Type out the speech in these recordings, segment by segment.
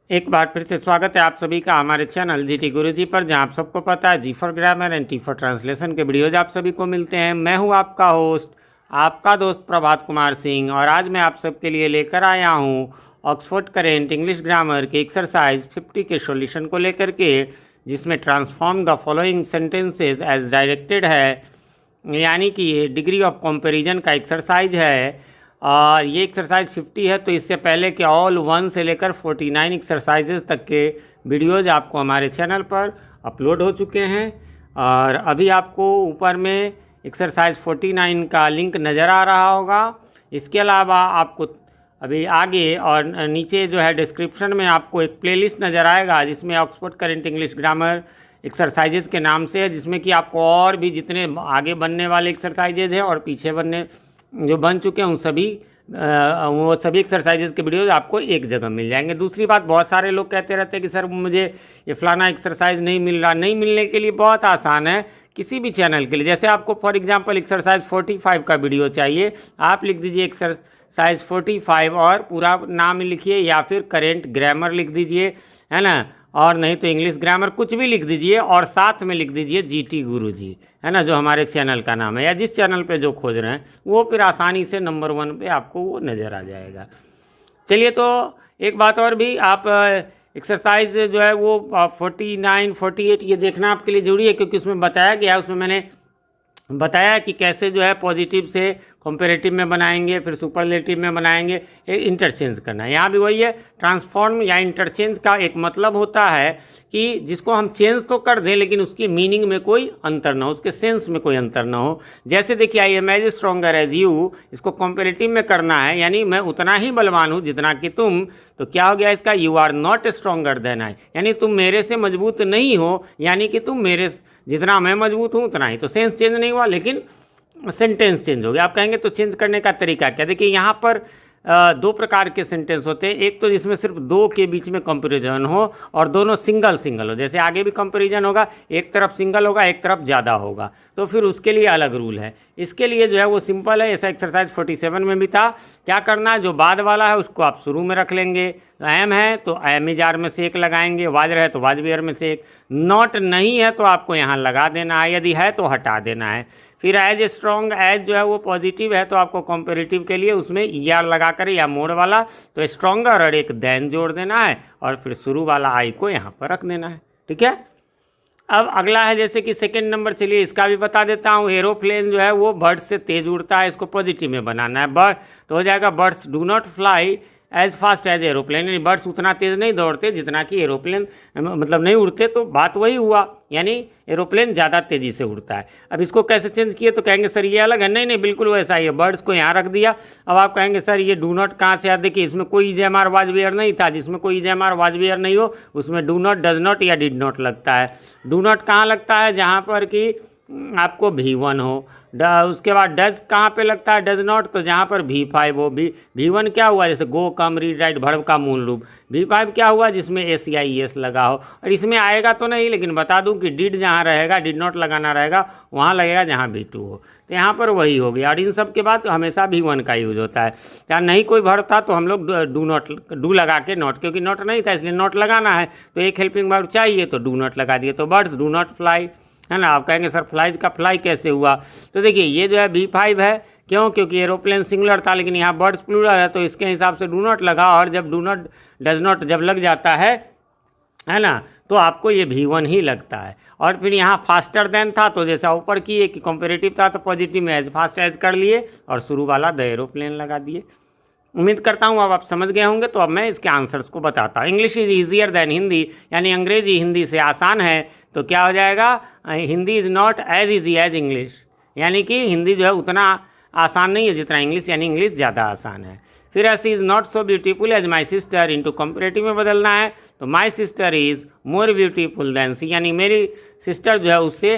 एक बार फिर से स्वागत है आप सभी का हमारे चैनल जीटी गुरुजी पर, जहां आप सबको पता है G for grammar and T for translation के वीडियोज आप सभी को मिलते हैं। मैं हूं आपका होस्ट, आपका दोस्त प्रभात कुमार सिंह, और आज मैं आप सबके लिए लेकर आया हूं ऑक्सफोर्ड करेंट इंग्लिश ग्रामर के एक्सरसाइज 50 के सॉल्यूशन को लेकर के, जिसमें transform the following sentences as directed है, यानी कि ये डिग्री ऑफ कंपैरिजन का एक्सरसाइज है। और ये एक्सरसाइज 50 है, तो इससे पहले के ऑल 1 से लेकर 49 एक्सरसाइजेज तक के वीडियोज़ आपको हमारे चैनल पर अपलोड हो चुके हैं। और अभी आपको ऊपर में एक्सरसाइज 49 का लिंक नज़र आ रहा होगा। इसके अलावा आपको अभी आगे और नीचे जो है डिस्क्रिप्शन में आपको एक प्लेलिस्ट नज़र आएगा, जिसमें Oxford current English grammar exercises के नाम से है, जिसमें कि आपको और भी जितने आगे बनने वाले एक्सरसाइजेज हैं और पीछे बनने जो बन चुके हैं उन सभी वो सभी एक्सरसाइजेज के वीडियोज आपको एक जगह मिल जाएंगे। दूसरी बात, बहुत सारे लोग कहते रहते हैं कि सर मुझे ये फलाना एक्सरसाइज नहीं मिल रहा। नहीं मिलने के लिए बहुत आसान है, किसी भी चैनल के लिए। जैसे आपको फॉर एग्जांपल एक्सरसाइज 45 का वीडियो चाहिए, आप लिख दीजिए एक्सरसाइज 45 और पूरा नाम लिखिए, या फिर करेंट ग्रामर लिख दीजिए, है ना, और नहीं तो इंग्लिश ग्रामर, कुछ भी लिख दीजिए और साथ में लिख दीजिए जीटी गुरुजी, है ना, जो हमारे चैनल का नाम है, या जिस चैनल पे जो खोज रहे हैं वो फिर आसानी से नंबर 1 पे आपको वो नज़र आ जाएगा। चलिए, तो एक बात और भी, आप एक्सरसाइज जो है वो 49, 48 ये देखना आपके लिए ज़रूरी है, क्योंकि उसमें बताया गया है, उसमें मैंने बताया कि कैसे जो है पॉजिटिव से कंपैरेटिव में बनाएंगे, फिर सुपरलेटिव में बनाएंगे, इंटरचेंज करना है। यहाँ भी वही है, ट्रांसफॉर्म या इंटरचेंज का एक मतलब होता है कि जिसको हम चेंज तो कर दें लेकिन उसकी मीनिंग में कोई अंतर ना हो, उसके सेंस में कोई अंतर ना हो। जैसे देखिए, I am as stronger as you, इसको कंपैरेटिव में करना है, यानी मैं उतना ही बलवान हूँ जितना कि तुम। तो क्या हो गया इसका, you are not stronger than I, यानी तुम मेरे से मजबूत नहीं हो, यानी कि तुम मेरे जितना मैं मजबूत हूँ उतना ही। तो सेंस चेंज नहीं हुआ लेकिन सेंटेंस चेंज हो गया। आप कहेंगे तो चेंज करने का तरीका क्या? देखिए, यहाँ पर 2 प्रकार के सेंटेंस होते हैं। एक तो जिसमें सिर्फ 2 के बीच में कंपैरिजन हो और दोनों सिंगल सिंगल हो, जैसे आगे भी कंपैरिजन होगा, एक तरफ सिंगल होगा एक तरफ ज़्यादा होगा, तो फिर उसके लिए अलग रूल है। इसके लिए जो है वो सिंपल है, ऐसा एक्सरसाइज 47 में भी था। क्या करना है, जो बाद वाला है उसको आप शुरू में रख लेंगे। एम है तो एम इज आर में से एक लगाएंगे, वाजर है तो वाजबियर में से एक, नॉट नहीं है तो आपको यहाँ लगा देना है, यदि है तो हटा देना है। फिर एज स्ट्रॉन्ग, एज जो है वो पॉजिटिव है तो आपको कंपैरेटिव के लिए उसमें ई आर लगा कर, या मोड़ वाला तो स्ट्रॉन्गर और एक देन जोड़ देना है, और फिर शुरू वाला आई को यहाँ पर रख देना है। ठीक है। अब अगला है, जैसे कि सेकंड नंबर, चलिए इसका भी बता देता हूँ। एरोप्लेन जो है वो बर्ड्स से तेज़ उड़ता है, इसको पॉजिटिव में बनाना है। बर्ड तो हो जाएगा birds do not fly as fast as aeroplane, यानी बर्ड्स उतना तेज़ नहीं दौड़ते जितना कि एरोप्लेन, मतलब नहीं उड़ते, तो बात वही हुआ, यानी एरोप्लेन ज़्यादा तेज़ी से उड़ता है। अब इसको कैसे चेंज किए, तो कहेंगे सर ये अलग है। नहीं नहीं, बिल्कुल वैसा ही है, बर्ड्स को यहाँ रख दिया। अब आप कहेंगे सर ये डू नॉट कहाँ से आया? देखिए, इसमें कोई इजेमार वाजबियर नहीं था, जिसमें कोई इजेमार वाजबियर नहीं हो उसमें डू नॉट, डज नॉट या डिड नॉट लगता है। डू नॉट कहाँ लगता है? जहाँ पर कि आपको V1 हो। उसके बाद डज कहाँ पे लगता है? डज नॉट, तो जहाँ पर V5 हो। V1 क्या हुआ? जैसे गो, कम, रीड, राइट, वर्ब का मूल रूप। V5 क्या हुआ? जिसमें एस या ई एस लगा हो। और इसमें आएगा तो नहीं, लेकिन बता दूं कि डिड जहाँ रहेगा, डिड नॉट लगाना रहेगा, वहाँ लगेगा जहाँ V2 हो। तो यहाँ पर वही हो गया। और इन सब के बाद हमेशा V1 का यूज होता है। चाहे नहीं कोई वर्ब था तो हम लोग डू नॉट, डू लगा के नॉट, क्योंकि नॉट नहीं था इसलिए नॉट लगाना है, तो एक हेल्पिंग वर्ब चाहिए तो डू नॉट लगा दिए। तो बर्ड्स डू नॉट फ्लाई, है ना। आप कहेंगे सर फ्लाइज का फ्लाई कैसे हुआ? तो देखिए, ये जो है V5 है, क्यों? क्योंकि एरोप्लेन सिंगुलर था लेकिन यहाँ बर्ड्स प्लूरल है, तो इसके हिसाब से डू नॉट लगा। और जब डू नॉट, डज नॉट जब लग जाता है ना, तो आपको ये V1 ही लगता है। और फिर यहाँ फास्टर देन था, तो जैसा ऊपर किए कि कंपेरेटिव था तो पॉजिटिव में एज फास्ट एज कर लिए और शुरू वाला द एरोप्लेन लगा दिए। उम्मीद करता हूँ अब आप समझ गए होंगे। तो अब मैं इसके आंसर्स को बताता हूँ। English is easier than Hindi, यानी अंग्रेजी हिंदी से आसान है। तो क्या हो जाएगा? Hindi is not as easy as English, यानी कि हिंदी जो है उतना आसान नहीं है जितना इंग्लिश, यानी इंग्लिश ज़्यादा आसान है। फिर ऐसी is not so beautiful as my sister, into comparative में बदलना है। तो my sister is more beautiful than she, यानी मेरी सिस्टर जो है उससे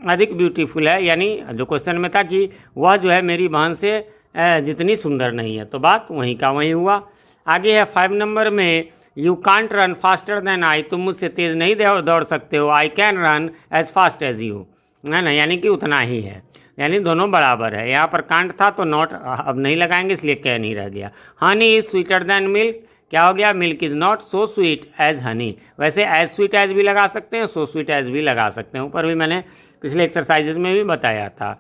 अधिक ब्यूटीफुल है, यानी जो क्वेश्चन में था कि वह जो है मेरी बहन से जितनी सुंदर नहीं है, तो बात वहीं का वहीं हुआ। आगे है 5 नंबर में, you can't run faster than I, तुम मुझसे तेज़ नहीं दौड़ सकते हो। I can run as fast as you, है ना, यानी कि उतना ही है, यानी दोनों बराबर है। यहाँ पर कांट था तो नॉट अब नहीं लगाएंगे, इसलिए कैन ही रह गया। Honey is sweeter than milk, क्या हो गया, milk is not so sweet as honey. वैसे एज स्वीट एज भी लगा सकते हैं, सो स्वीट एज भी लगा सकते हैं, ऊपर भी मैंने पिछले एक्सरसाइजेज में भी बताया था।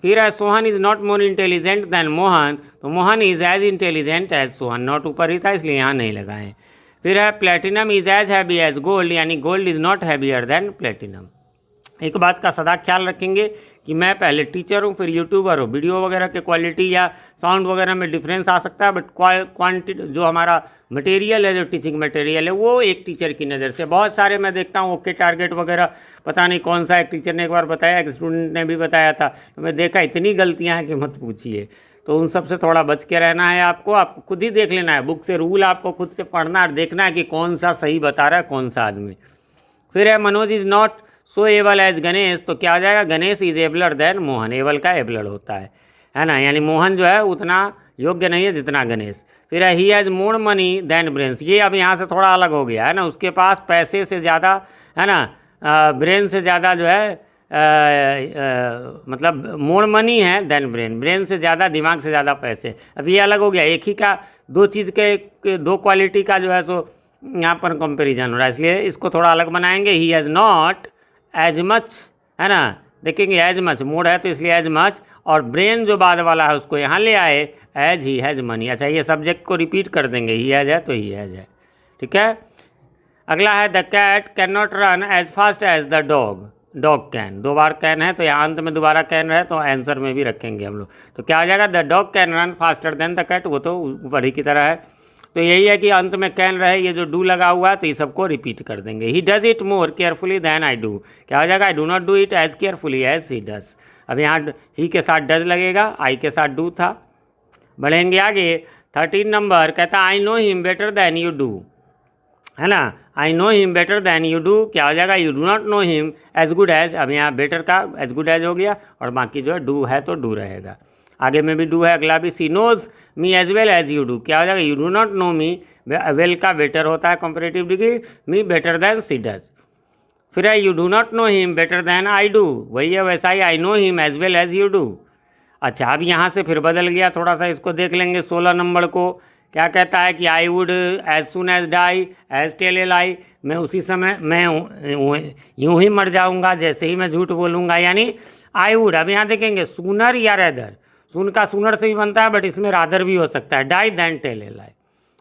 फिर है Sohan is not more intelligent than Mohan, तो Mohan is as intelligent as Sohan, not ऊपर ही था इसलिए यहाँ नहीं लगाएं। फिर है platinum is as heavy as gold, यानी gold is not heavier than platinum. एक बात का सदा ख्याल रखेंगे कि मैं पहले टीचर हूँ फिर यूट्यूबर हूँ, वीडियो वगैरह के क्वालिटी या साउंड वगैरह में डिफरेंस आ सकता है, बट क्वांटिटी जो हमारा मटेरियल है, जो टीचिंग मटेरियल है, वो एक टीचर की नज़र से। बहुत सारे मैं देखता हूँ ओके टारगेट वगैरह, पता नहीं कौन सा एक टीचर ने एक बार बताया, एक स्टूडेंट ने भी बताया था, तो मैं देखा इतनी गलतियाँ हैं कि मत पूछिए। तो उन सब से थोड़ा बच के रहना है आपको खुद ही देख लेना है, बुक से रूल आपको खुद से पढ़ना और देखना है कि कौन सा सही बता रहा है कौन सा आदमी। फिर है Manoj is not so able as Ganesh, तो क्या हो जाएगा, Ganesh is abler than Mohan, able का एबलर होता है ना, यानी मोहन जो है उतना योग्य नहीं है जितना गणेश। फिर he has more money than brains, ये अब यहाँ से थोड़ा अलग हो गया है ना, उसके पास पैसे से ज़्यादा है ना, ब्रेन से ज़्यादा जो है मतलब मोर मनी है देन ब्रेन, ब्रेन से ज़्यादा दिमाग से ज़्यादा पैसे। अब ये अलग हो गया, एक ही का दो चीज़ के दो क्वालिटी का जो है सो यहाँ पर कंपेरिजन हो रहा है, इसलिए इसको थोड़ा अलग बनाएंगे। He has not as much, है ना, देखेंगे एज मच मोड है तो इसलिए एज मच, और ब्रेन जो बाद वाला है उसको यहाँ ले आए, एज ही हैज़ मनी। अच्छा, ये सब्जेक्ट को रिपीट कर देंगे, ही हैज़ है तो ही हैज़ है, ठीक है। अगला है the cat can not run as fast as the dog, dog can, दो बार कैन है तो यहाँ अंत में दोबारा कैन है तो आंसर में भी रखेंगे हम लोग, तो क्या हो जाएगा, the dog can run faster than the cat, वो तो ऊपर ही की तरह है। तो यही है कि अंत में कैन रहे, ये जो डू लगा हुआ है तो ये सबको रिपीट कर देंगे। He does it more carefully than I do, क्या हो जाएगा, I do not do it as carefully as he does. अब यहाँ ही के साथ डज लगेगा, आई के साथ डू था। बढ़ेंगे आगे, 13 नंबर कहता है I know him better than you do, है ना, I know him better than you do, क्या हो जाएगा, you do not know him as good as. अब यहाँ बेटर था एज गुड एज हो गया, और बाकी जो है डू है तो डू रहेगा, आगे में भी डू है। अगला भी, she knows me as well as you do, क्या हो जाएगा, you do not know me, well का बेटर होता है comparative degree, me better than she does. फिर है you do not know him better than I do, वही है वैसा ही, I know him as well as you do. अच्छा, अब यहाँ से फिर बदल गया थोड़ा सा, इसको देख लेंगे 16 नंबर को। क्या कहता है कि I would as soon as die as tell a lie, मैं उसी समय मैं यूँ ही मर जाऊँगा जैसे ही मैं झूठ बोलूँगा, यानी आई वुड। अब यहाँ देखेंगे सूनर या रैदर, सुन का सूनर से भी बनता है बट इसमें रादर भी हो सकता है, die than tell a lie,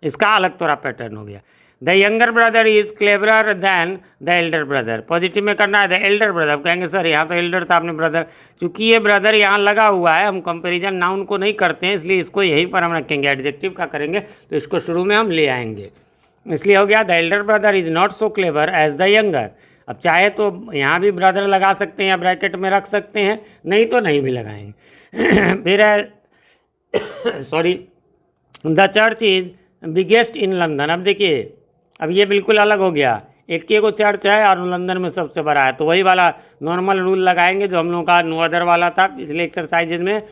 इसका अलग थोड़ा पैटर्न हो गया। The younger brother is cleverer than the elder brother, positive में करना है द एल्डर ब्रदर, कहेंगे सर यहाँ तो एल्डर था आपने ब्रदर, चूंकि ये ब्रदर यहाँ लगा हुआ है, हम कंपैरिजन नाउन को नहीं करते हैं इसलिए इसको यहीं पर हम रखेंगे, एडजेक्टिव का करेंगे तो इसको शुरू में हम ले आएंगे, इसलिए हो गया the elder brother is not so clever as the younger. अब चाहे तो यहाँ भी ब्रदर लगा सकते हैं या ब्रैकेट में रख सकते हैं, नहीं तो नहीं भी लगाएंगे। फिर है sorry, the church is biggest in London. अब देखिए, अब ये बिल्कुल अलग हो गया, एक को चर्च है और लंदन में सबसे बड़ा है, तो वही वाला नॉर्मल रूल लगाएंगे जो हम लोगों का नो अदर वाला था पिछले एक्सरसाइजेज में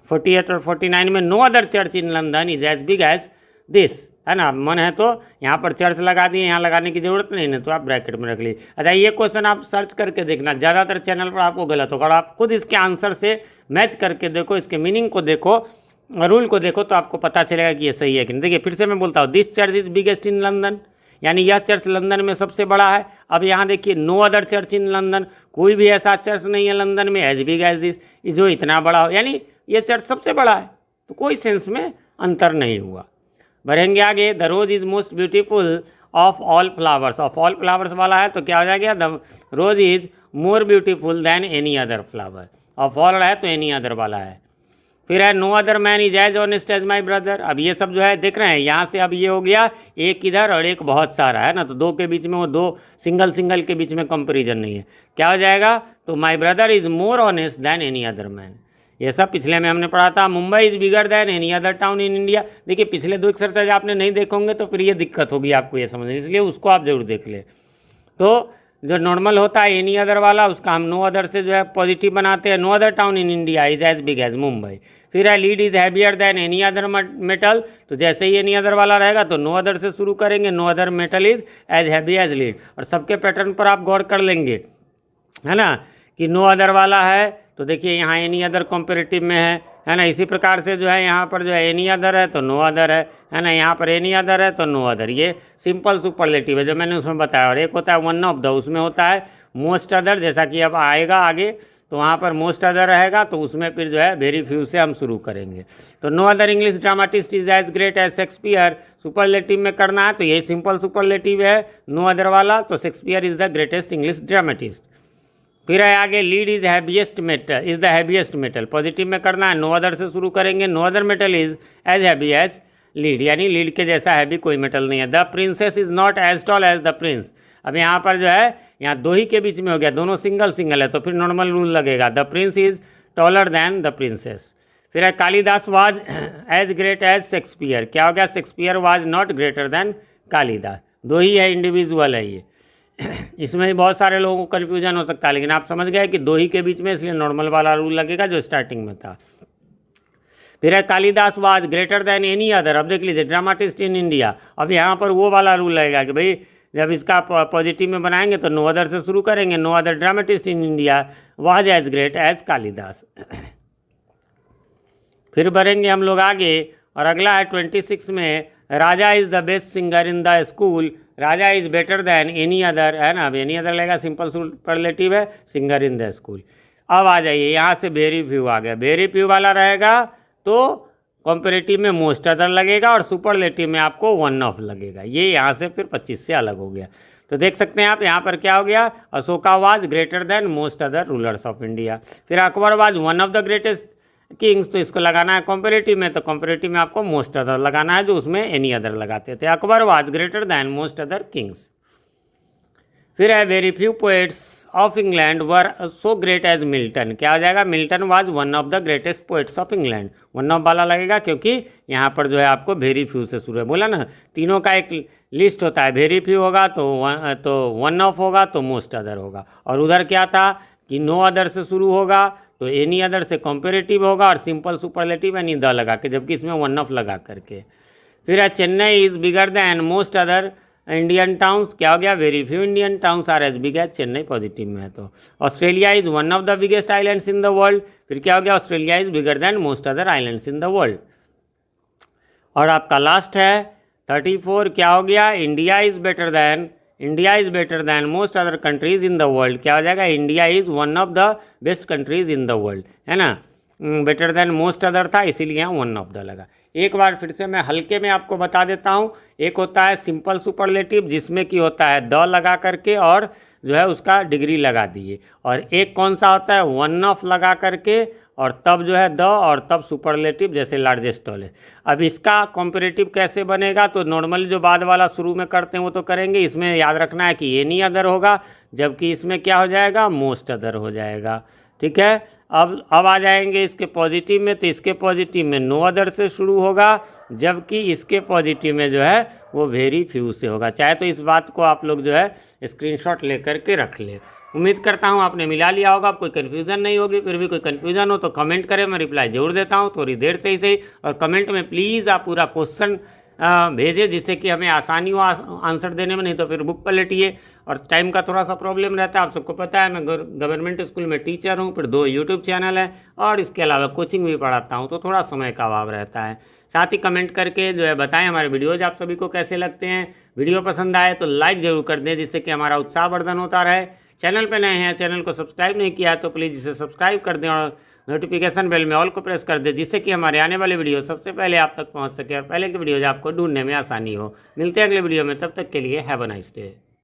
48 और 49 में। No other church in London is as big as this, है ना, मन है तो यहाँ पर चर्च लगा दिए, यहाँ लगाने की जरूरत नहीं है तो आप ब्रैकेट में रख लीजिए। अच्छा, ये क्वेश्चन आप सर्च करके देखना, ज़्यादातर चैनल पर आपको गलत होगा, और आप खुद इसके आंसर से मैच करके देखो, इसके मीनिंग को देखो, रूल को देखो, तो आपको पता चलेगा कि ये सही है कि नहीं। देखिए फिर से मैं बोलता हूँ, this church is biggest in London, यानी यह चर्च लंदन में सबसे बड़ा है। अब यहाँ देखिए, no other church in London, कोई भी ऐसा चर्च नहीं है लंदन में एज बिग एज दिस, जो इतना बड़ा हो, यानी ये चर्च सबसे बड़ा है, तो कोई सेंस में अंतर नहीं हुआ। बढ़ेंगे आगे, the rose is most beautiful of all flowers, of all flowers वाला है तो क्या हो जाएगा, the rose is more beautiful than any other flower, of all है तो एनी अदर वाला है। फिर है no other man is as honest as my brother. अब ये सब जो है देख रहे हैं, यहाँ से अब ये हो गया एक इधर और एक बहुत सारा, है ना, तो दो के बीच में, वो दो सिंगल के बीच में कंपेरिजन नहीं है, क्या हो जाएगा, तो my brother is more honest then any other man. ये सब पिछले में हमने पढ़ा था। Mumbai is bigger then any other town in India. देखिए पिछले दो एक्सरसाइज आपने नहीं देखोगे तो फिर ये दिक्कत होगी आपको ये समझने, इसलिए उसको आप जरूर देख ले। तो जो नॉर्मल होता है एनी अदर वाला, उसका हम नो अदर से जो है पॉजिटिव बनाते हैं। No other town in India is as big as Mumbai. फिर है lead is heavier than any other metal, तो जैसे ही एनी अदर वाला रहेगा तो नो अदर से शुरू करेंगे, no other metal is as heavy as lead. और सबके पैटर्न पर आप गौर कर लेंगे, है ना, कि नो अदर वाला है तो देखिए यहाँ एनी अदर कंपेरेटिव में है ना। इसी प्रकार से जो है यहाँ पर जो है एनी अदर है तो नो अदर है ना। यहाँ पर एनी अदर है तो नो अदर, ये सिंपल सुपरलेटिव है जो मैंने उसमें बताया। और एक होता है वन ऑफ द, उसमें होता है मोस्ट अदर, जैसा कि अब आएगा आगे तो वहाँ पर मोस्ट अदर रहेगा, तो उसमें फिर जो है वेरी फ्यू से हम शुरू करेंगे। तो no other English dramatist is as great as Shakespeare, superlative में करना है तो ये सिंपल सुपरलेटिव है नो अदर वाला, तो Shakespeare is the greatest English dramatist. फिर है आगे lead is heaviest metal, is the heaviest metal, positive में करना है नो अदर से शुरू करेंगे। No other metal is as heavy as lead, यानी लीड के जैसा हैवी कोई मेटल नहीं है। The princess is not as tall as the prince, अब यहाँ पर जो है यहाँ दो ही के बीच में हो गया, दोनों सिंगल सिंगल है तो फिर नॉर्मल रूल लगेगा। The prince is taller than the princess. फिर है Kalidas was as great as Shakespeare, क्या हो गया, Shakespeare was not greater than Kalidas, दो ही है, इंडिविजुअल है ये। इसमें भी बहुत सारे लोगों को कन्फ्यूजन हो सकता है, लेकिन आप समझ गए कि दो ही के बीच में, इसलिए नॉर्मल वाला रूल लगेगा जो स्टार्टिंग में था। फिर है Kalidas was greater then any other, अब देख लीजिए ड्रामाटिस्ट इन इंडिया, अब यहाँ पर वो वाला रूल लगेगा कि भाई जब इसका पॉजिटिव में बनाएंगे तो नो अदर से शुरू करेंगे। No other dramatist in India was as great as Kalidas. फिर बढ़ेंगे हम लोग आगे, और अगला है 26 में, Raja is the best singer in the school, Raja is better than any other, है ना। अब एनी अदर लगेगा, सिंपल सुपरलेटिव है, सिंगर इन द स्कूल। अब आ जाइए यहाँ से वेरी फ्यू आ गया, वेरी फ्यू वाला रहेगा तो कंपैरेटिव में मोस्ट अदर लगेगा और सुपरलेटिव में आपको वन ऑफ लगेगा। ये यहाँ से फिर 25 से अलग हो गया। तो देख सकते हैं आप यहाँ पर क्या हो गया, Ashoka was greater than most other rulers of India. फिर Akbar was one of the greatest kings, तो इसको लगाना है कंपैरेटिव में, तो कंपैरेटिव में आपको मोस्ट अदर लगाना है जो उसमें एनी अदर लगाते थे। Akbar was greater than most other kings. फिर है very few poets of England were so great as Milton, क्या हो जाएगा, Milton was one of the greatest poets of England, one of वाला लगेगा क्योंकि यहाँ पर जो है आपको वेरी फ्यू से शुरू है, बोला ना तीनों का एक लिस्ट होता है, वेरी फ्यू होगा तो वन ऑफ होगा तो मोस्ट अदर होगा, और उधर क्या था कि नो अदर से शुरू होगा तो एनी अदर से कंपेरेटिव होगा और सिंपल सुपरलेटिव एनी द लगा के, जबकि इसमें वन ऑफ लगा करके। फिर है Chennai is bigger than most other Indian towns, क्या हो गया, very few Indian towns are as big as Chennai, positive में है। तो Australia is one of the biggest islands in the world, फिर क्या हो गया, Australia is bigger than most other islands in the world. और आपका लास्ट है 34, क्या हो गया, India is better than most other countries in the world, क्या हो जाएगा, India is one of the best countries in the world, है ना। बेटर दैन मोस्ट अदर था इसीलिए यहाँ वन ऑफ द लगा। एक बार फिर से मैं हल्के में आपको बता देता हूँ, एक होता है सिंपल सुपरलेटिव जिसमें कि होता है द लगा करके और जो है उसका डिग्री लगा दिए, और एक कौन सा होता है वन ऑफ लगा करके और तब जो है द और तब सुपरलेटिव जैसे लार्जेस्ट टॉलेस्ट। अब इसका कॉम्परेटिव कैसे बनेगा, तो नॉर्मली जो बाद वाला शुरू में करते हैं वो तो करेंगे, इसमें याद रखना है कि एनी अदर होगा, जबकि इसमें क्या हो जाएगा, मोस्ट अदर हो जाएगा, ठीक है। अब आ जाएंगे इसके पॉजिटिव में, तो इसके पॉजिटिव में नो अदर से शुरू होगा, जबकि इसके पॉजिटिव में जो है वो वेरी फ्यू से होगा। चाहे तो इस बात को आप लोग जो है स्क्रीनशॉट लेकर के रख ले। उम्मीद करता हूँ आपने मिला लिया होगा, कोई कन्फ्यूज़न नहीं होगी। फिर भी कोई कन्फ्यूज़न हो तो कमेंट करें, मैं रिप्लाई जरूर देता हूँ, थोड़ी देर से ही सही। और कमेंट में प्लीज़ आप पूरा क्वेश्चन भेजें जिससे कि हमें आसानी हो आंसर देने में, नहीं तो फिर बुक पलटिए और टाइम का थोड़ा सा प्रॉब्लम रहता है। आप सबको पता है मैं गवर्नमेंट स्कूल में टीचर हूँ, फिर 2 यूट्यूब चैनल है और इसके अलावा कोचिंग भी पढ़ाता हूँ, तो थोड़ा समय का अभाव रहता है। साथ ही कमेंट करके जो है बताएं हमारे वीडियोज़ आप सभी को कैसे लगते हैं। वीडियो पसंद आए तो लाइक ज़रूर कर दें जिससे कि हमारा उत्साहवर्धन होता रहे। चैनल पर नए हैं, चैनल को सब्सक्राइब नहीं किया तो प्लीज़ इसे सब्सक्राइब कर दें और नोटिफिकेशन बेल में ऑल को प्रेस कर दें जिससे कि हमारे आने वाले वीडियो सबसे पहले आप तक पहुंच सके और पहले के वीडियोज आपको ढूंढने में आसानी हो। मिलते हैं अगले वीडियो में, तब तक के लिए हैव अ नाइस डे।